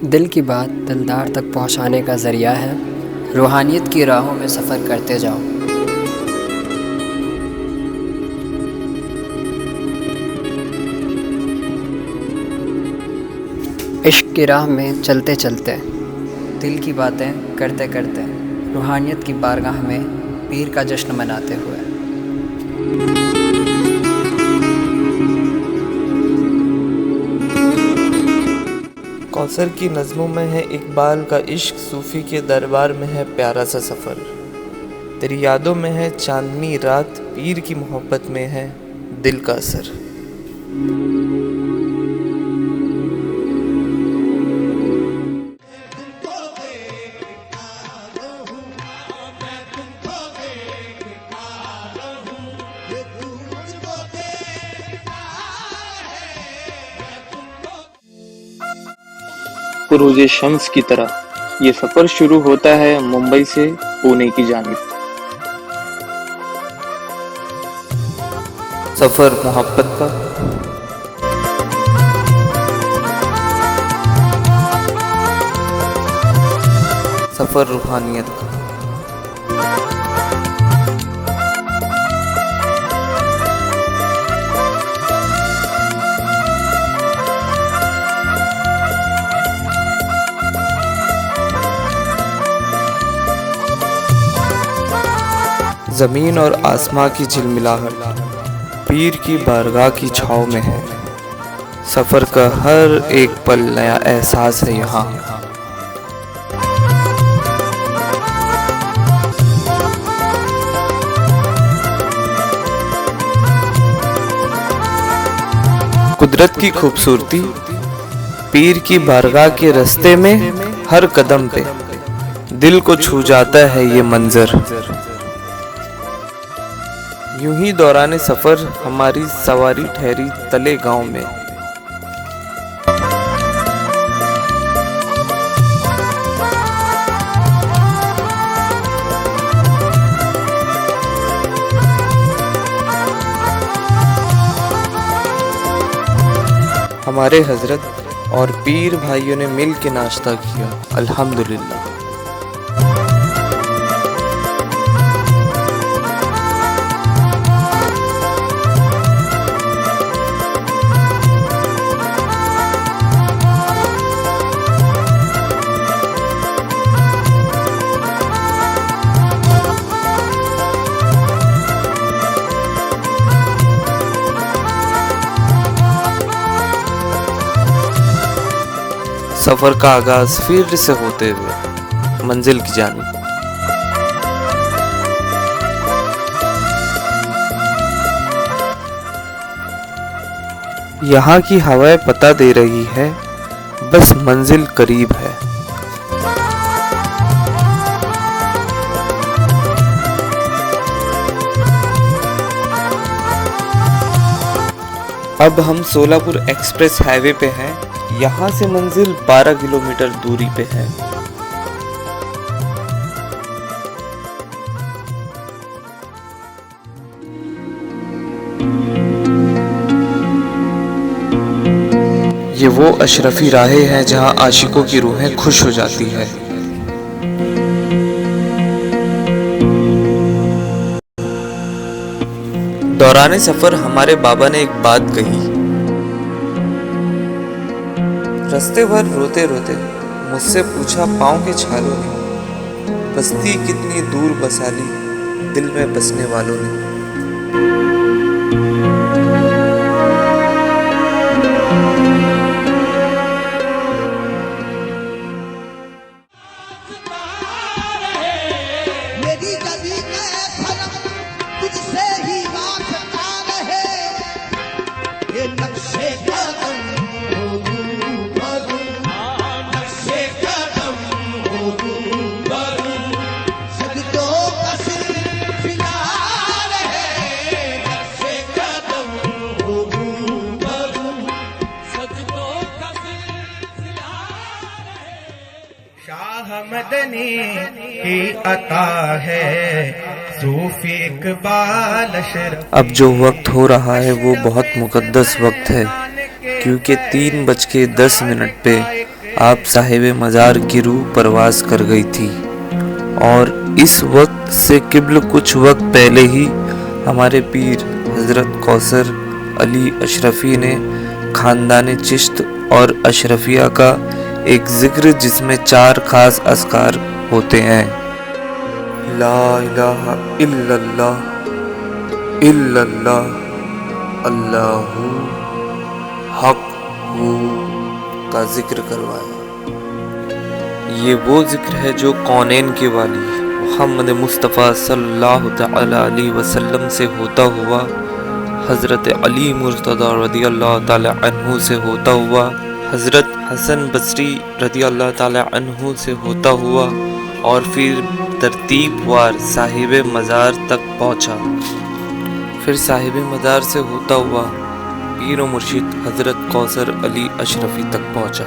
दिल की बात दिलदार तक पहुंचाने का ज़रिया है। रूहानियत की राहों में सफ़र करते जाओ। इश्क की राह में चलते चलते, दिल की बातें करते करते, रूहानियत की बारगाह में पीर का जश्न मनाते हुए। कौसर की नज़्मों में है इकबाल का इश्क, सूफ़ी के दरबार में है प्यारा सा सफ़र। तेरी यादों में है चांदनी रात, पीर की मोहब्बत में है दिल का असर। खुरूज शम्स की तरह ये सफर शुरू होता है मुंबई से पुणे की जानिब। सफ़र मोहब्बत का, सफ़र रूहानियत का। ज़मीन और आसमां की झिलमिलाहट पीर की बारगाह की छाँव में है। सफ़र का हर एक पल नया एहसास है यहाँ। कुदरत की खूबसूरती, पीर की बारगाह के रास्ते में हर कदम पे दिल को छू जाता है ये मंजर। यूं ही दौरान सफ़र हमारी सवारी ठहरी तले गांव में। हमारे हजरत और पीर भाइयों ने मिल के नाश्ता किया, अल्हम्दुलिल्लाह। सफ़र का आगाज फिर से होते हुए मंजिल की जानिब। यहाँ की हवाएं पता दे रही है बस मंजिल करीब है। अब हम सोलापुर एक्सप्रेस हाईवे पे हैं। यहाँ से मंजिल 12 किलोमीटर दूरी पे है। ये वो अशरफी राहें हैं जहाँ आशिकों की रूहें खुश हो जाती है। दौरान सफर हमारे बाबा ने एक बात कही। रास्ते भर रोते रोते मुझसे पूछा पाँव के छालों ने, बस्ती कितनी दूर बसा ली दिल में बसने वालों ने। मदनी की अता है सूफी इकबाल। अब जो वक्त हो रहा है वो बहुत मुकद्दस वक्त है, क्योंकि 3:10 पे आप साहिब मज़ार की रूह परवास कर गई थी और इस वक्त से किबल कुछ वक्त पहले ही हमारे पीर हज़रत कौसर अली अशरफ़ी ने ख़ानदान चिश्त और अशरफिया का एक ज़िक्र जिसमें 4 ख़ास अस्कार होते हैं। ला इलाहा इल्लल्लाह इल्लल्लाह अल्लाहु हक हू का जिक्र करवाया। ये वो जिक्र है जो कौनैन के वाली मोहम्मद मुस्तफ़ा सल्लल्लाहु तआला अलैहि वसल्लम से होता हुआ, हज़रत अली मुर्तज़ा रदियल्लाहु ताला अन्हु से होता हुआ, हज़रत हसन बसरी रदियल्लाहु ताला अन्हु से होता हुआ और फिर तरतीबवार साहिब मज़ार तक पहुँचा। फिर साहिब मज़ार से होता हुआ पीर व मुर्शिद हज़रत कौसर अली अशरफ़ी तक पहुँचा।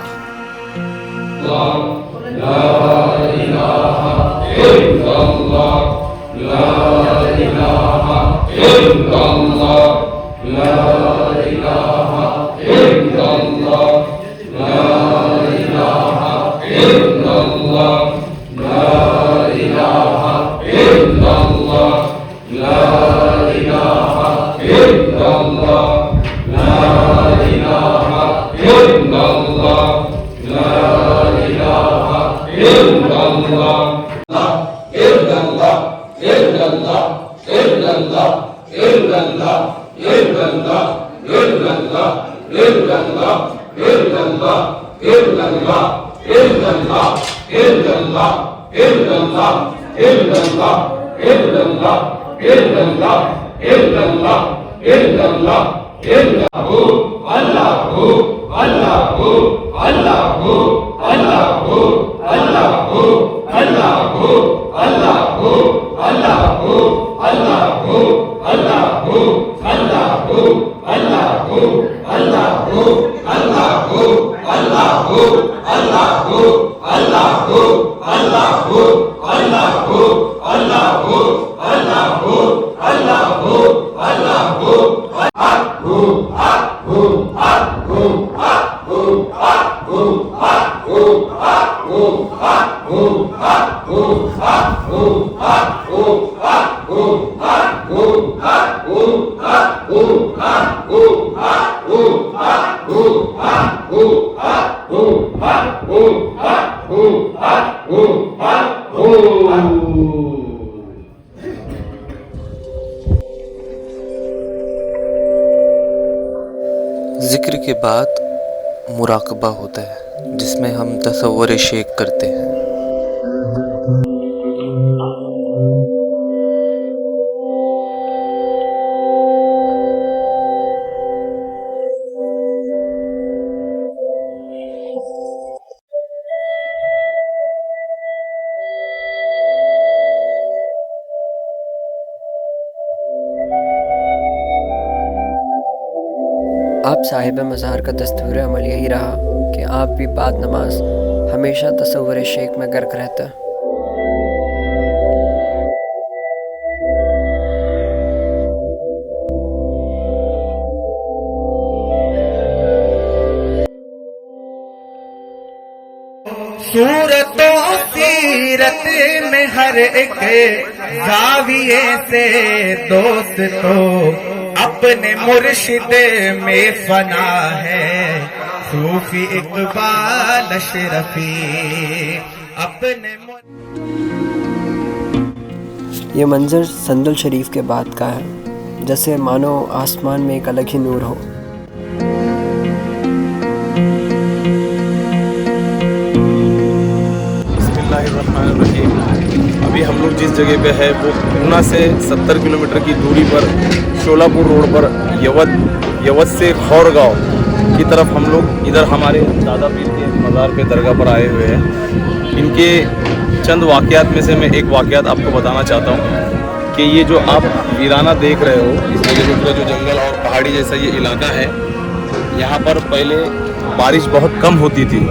ज़िक्र के बाद मुराकबा होता है जिसमें हम तसव्वुर शेख करते हैं। आप साहिब मज़ार का दस्तूर अमल यही रहा कि आप भी बाद नमाज हमेशा तसव्वुर शेख में गर्क रहता। सूरतों सीरत में हर एक जाविये से दोस्त तो अपने मुर्शिद में फना है। सूफी इकबाल अशरफी अपने ये मंज़र संदुल शरीफ के बाद का है, जैसे मानो आसमान में एक अलग ही नूर हो। अभी हम लोग जिस जगह पे है वो पूना से 70 किलोमीटर की दूरी पर शोलापुर रोड पर यवत से खौरगांव की तरफ हम लोग इधर हमारे दादा पीर के मज़ार पे दरगाह पर आए हुए हैं। इनके चंद वाक़यात में से मैं एक वाक़यात आपको बताना चाहता हूँ कि ये जो आप वीराना देख रहे हो, इस जगह पे पूरा जो जंगल और पहाड़ी जैसा ये इलाका है, यहाँ पर पहले बारिश बहुत कम होती थी।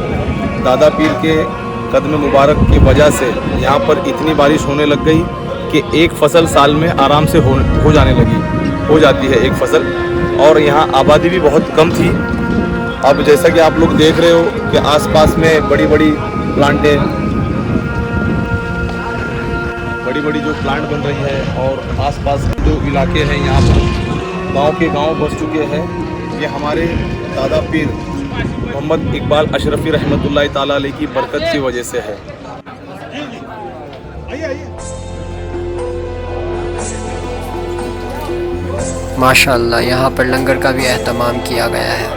दादा पीर के कदम मुबारक की वजह से यहाँ पर इतनी बारिश होने लग गई कि एक फसल साल में आराम से हो जाती है एक फसल। और यहाँ आबादी भी बहुत कम थी, अब जैसा कि आप लोग देख रहे हो कि आसपास में बड़ी बड़ी प्लांटें, बड़ी बड़ी जो प्लांट बन रही है और आसपास जो इलाके हैं यहाँ पर गांव के गांव बस चुके हैं। ये हमारे दादा पीर मोहम्मद इकबाल अशरफी रहमतुल्लाह ताला अलैह की बरकत की वजह से है। माशाअल्लाह, यहाँ पर लंगर का भी एहतमाम किया गया है।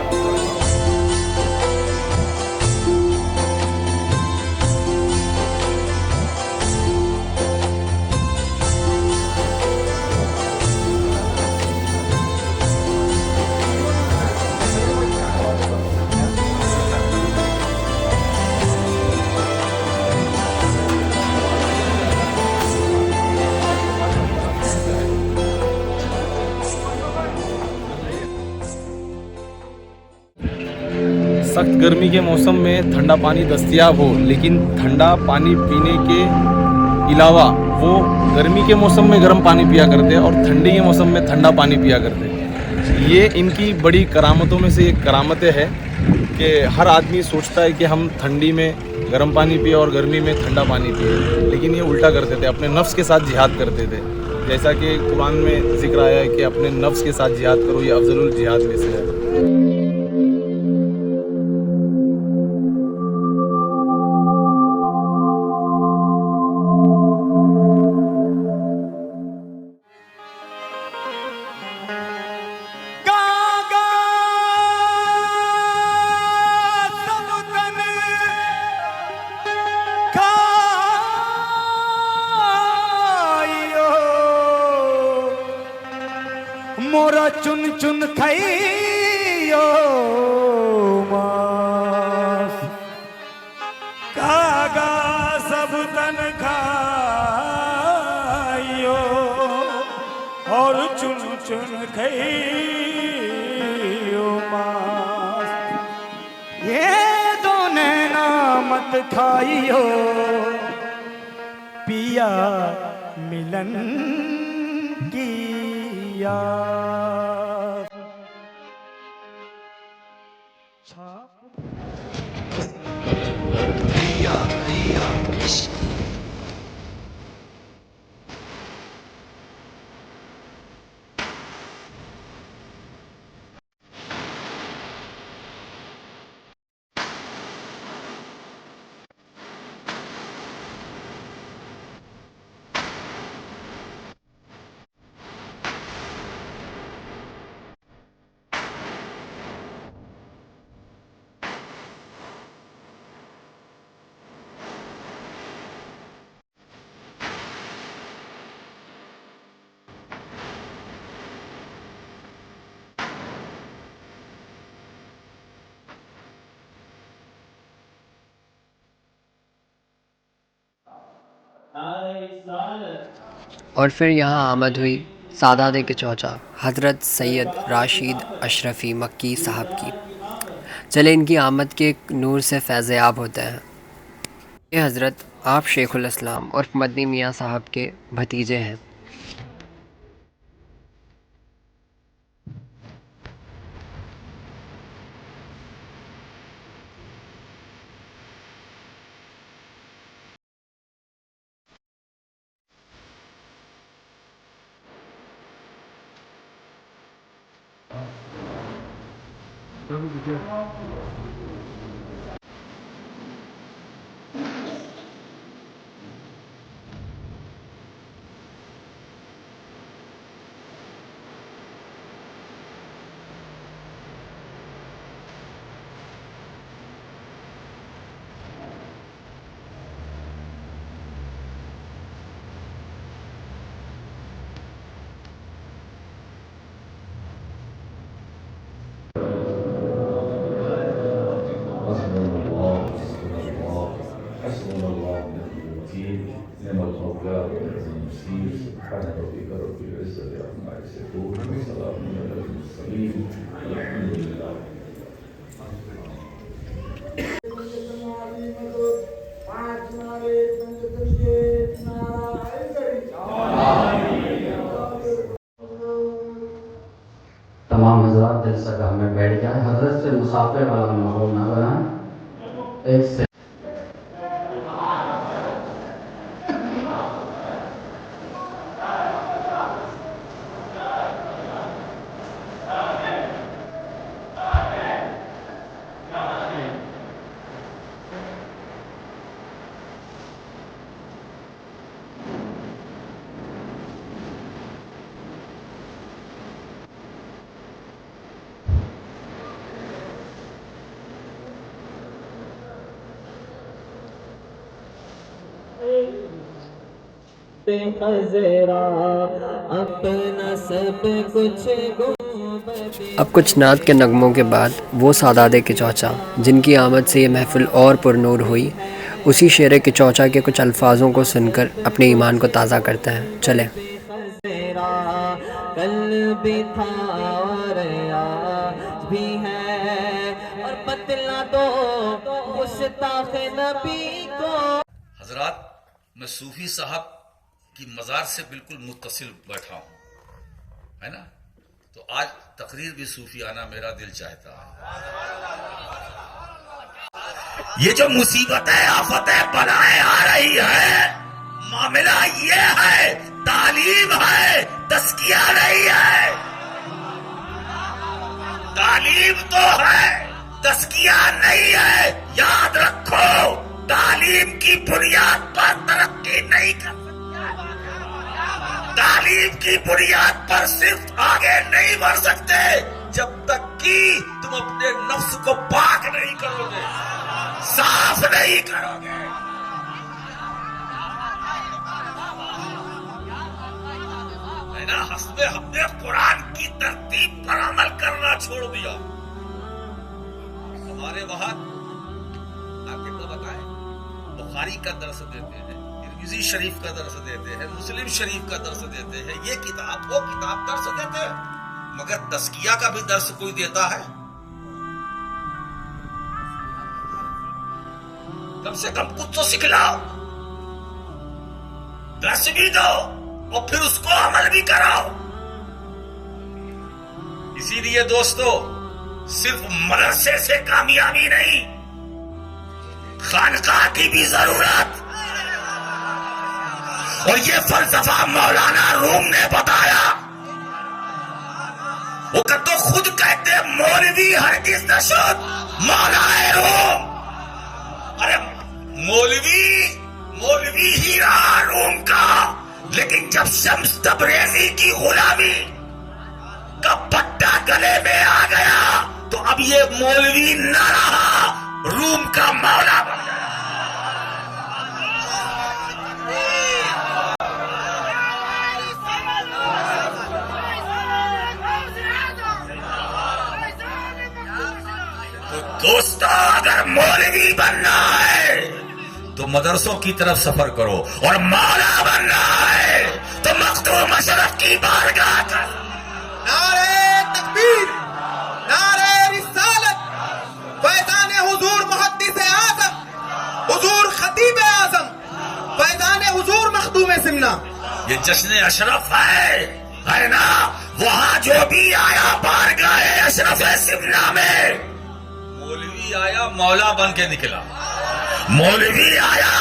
सख्त गर्मी के मौसम में ठंडा पानी दस्तयाब हो, लेकिन ठंडा पानी पीने के अलावा वो गर्मी के मौसम में गर्म पानी पिया करते हैं और ठंडी के मौसम में ठंडा पानी पिया करते हैं। ये इनकी बड़ी करामतों में से एक करामतें है कि हर आदमी सोचता है कि हम ठंडी में गर्म पानी पिए और गर्मी में ठंडा पानी पिए, लेकिन ये उल्टा करते थे, अपने नफ्स के साथ जिहाद करते थे। जैसा कि कुरान में जिक्र आया है कि अपने नफ्स के साथ जिहाद करो, ये अफजलुल जिहाद में से है। मोरा चुन चुन खाइयो मास, कागा सब तन खाइयो और चुन चुन खाइयो मास। ये दोने नामत खाइयो पिया मिलन की और फिर यहाँ आमद हुई सादात के चौचा हज़रत सैयद राशिद अशरफ़ी मक्की साहब की। चले इनकी आमद के नूर से फैज़याब होते हैं। ये हज़रत आप शेखुल इस्लाम और मदनी मियाँ साहब के भतीजे हैं। तमाम हज़रात सगा में बैठ जाए, हजरत से मुसाफिर वाला माहौल ना बनाए। एक से अब कुछ नात के नगमों के बाद वो सादात के चौचा जिनकी आमद से ये महफिल और पुरनूर हुई, उसी शेर के चौचा के कुछ अल्फाजों को सुनकर अपने ईमान को ताज़ा करते हैं। चले। कल भी था और आज भी है, और बदला दो गुस्ताखे नबी को। हजरात, मैं सूफी साहब की मज़ार से बिल्कुल मुत्तसिल बैठा हूँ, है ना, तो आज तकरीर भी सूफियाना मेरा दिल चाहता है। ये जो मुसीबत है, आफत है, बलाएं आ रही है, मामला ये है, तालीम है, तस्किया नहीं है। तालीम तो है, तस्किया नहीं है। याद रखो, तालीम की बुनियाद पर तरक्की नहीं कर सकते। तालीम की बुनियाद पर सिर्फ आगे नहीं बढ़ सकते जब तक कि तुम अपने नफ्स को पाक नहीं करोगे, साफ नहीं करोगे। है ना, हमने कुरान की तरतीब पर अमल करना छोड़ दिया। हमारे वहां आपके को बताएं, बुखारी का दर्स देते हैं, तिर्मिज़ी शरीफ का दर्स देते हैं, मुस्लिम शरीफ का दर्स देते हैं, ये किताब वो किताब दर्स देते हैं, मगर तस्किया का भी दर्स कोई देता है? कम से कम कुछ तो सिखलाओ, दर्स भी दो और फिर उसको अमल भी कराओ। इसीलिए दोस्तों, सिर्फ मदरसे से कामयाबी नहीं, खानकाह की भी जरूरत। और ये फलसफा मौलाना रूम ने बताया। वो तो खुद कहते मौलवी हरगिज़ न शुद मौलाए रूम। अरे मौलवी ही रहा रूम का, लेकिन जब शम्स तबरेज़ी की गुलामी का पट्टा गले में आ गया तो अब ये मौलवी न रहा, रूम का मौला बन गया। तो दोस्तों, अगर मौलवी बनना है तो मदरसों की तरफ सफर करो, और मौला बनना है तो मखदूम अशरफ की बारगाह का। नारे तकबीर, नारे रिसालत, फैज़ान हुजूर मुहद्दिस आज़म, हुजूर खतीब आज़म, फैज़ान हुजूर मखदूम सिमना। ये जश्न अशरफ है ना, वहां जो भी आया बारगाह अशरफ सिमना में, मौलवी आया मौला बन के निकला, मौलवी आया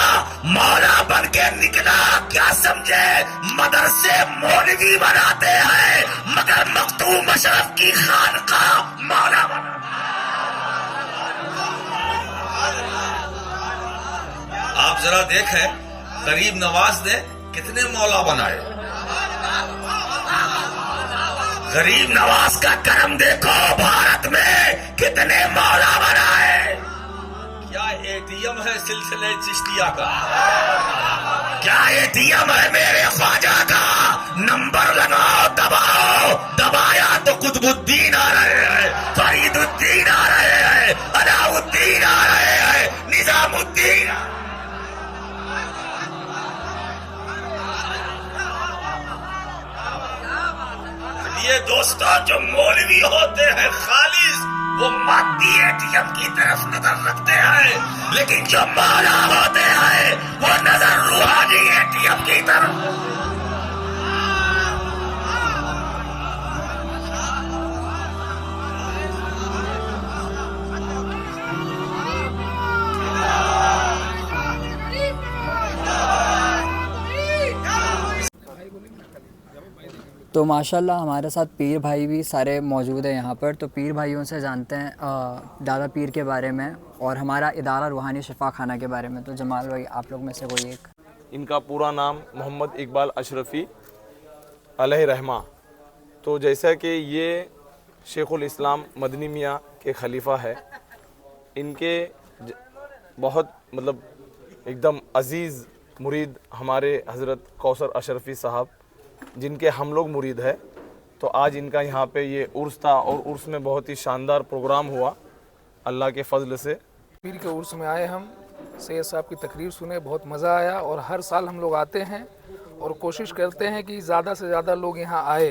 मौला बन के निकला। क्या समझे, मदरसे मौलवी बनाते हैं मगर मखदूम अशरफ की खानकाह मौला बना। आप जरा देखें, गरीब नवाज ने कितने मौला बनाए। गरीब नवाज का करम देखो, भारत में कितने मौला बनाए। क्या एटीएम है सिलसिले चिश्तिया का? क्या एटीएम है मेरे ख्वाजा का? नंबर लगाओ, दबाओ, दबाया तो कुतुबुद्दीन आ रहे हैं, फरीदुद्दीन आ रहे हैं, अलाउद्दीन आ रहे हैं, निजामुद्दीन। ये दोस्तों, जो मौलवी होते हैं खालिस, वो मादी एटीएम की तरफ नजर रखते हैं, लेकिन जो मौला होते हैं वो नजर रूहानी एटीएम की तरफ। तो माशाल्लाह हमारे साथ पीर भाई भी सारे मौजूद हैं यहाँ पर। तो पीर भाइयों से जानते हैं दादा पीर के बारे में और हमारा इदारा रूहानी शिफा खाना के बारे में। तो जमाल भाई, आप लोग में से कोई एक। इनका पूरा नाम मोहम्मद इकबाल अशरफ़ी अलैहि रहमा। तो जैसा कि ये शेखुल इस्लाम मदनी मियाँ के खलीफा है, इनके बहुत मतलब एकदम अज़ीज़ मुरीद हमारे हज़रत कौसर अशरफ़ी साहब, जिनके हम लोग मुरीद है। तो आज इनका यहाँ पे ये उर्स था और उर्स में बहुत ही शानदार प्रोग्राम हुआ अल्लाह के फ़ज़ल से। पीर के उर्स में आए हम, सैयद साहब की तकरीर सुने, बहुत मज़ा आया। और हर साल हम लोग आते हैं और कोशिश करते हैं कि ज़्यादा से ज़्यादा लोग यहाँ आए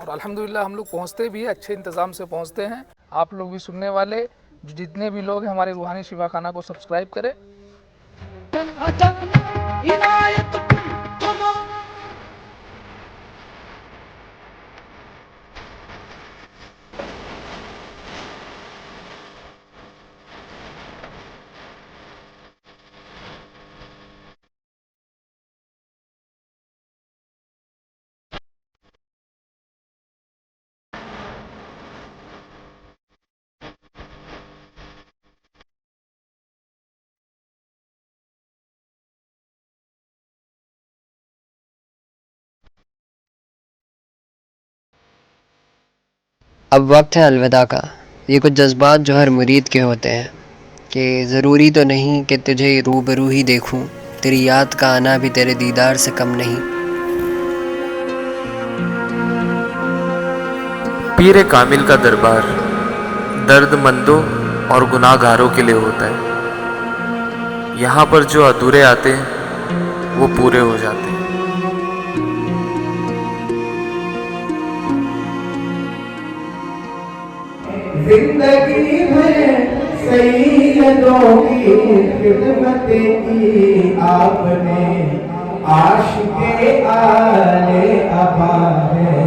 और अल्हम्दुलिल्लाह हम लोग पहुँचते भी, अच्छे इंतज़ाम से पहुँचते हैं। आप लोग भी सुनने वाले जितने भी लोग हैं हमारे रूहानी शिफा खाना को सब्सक्राइब करें। अब वक्त है अलविदा का। ये कुछ जज्बात जो हर मुरीद के होते हैं कि ज़रूरी तो नहीं कि तुझे रूबरू ही देखूं, तेरी याद का आना भी तेरे दीदार से कम नहीं। पीर कामिल का दरबार दर्दमंदों और गुनाहगारों के लिए होता है। यहाँ पर जो अधूरे आते हैं वो पूरे हो जाते हैं। जिंदगी भर सैयदों की खिदमत की आपने, आशिक़े आले अबा है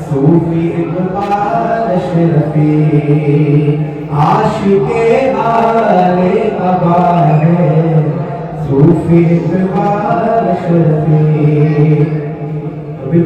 सूफी इकबाल अशरफ़ी, आशिक़े आले अबा है सूफी इकबाल अशरफ़ी।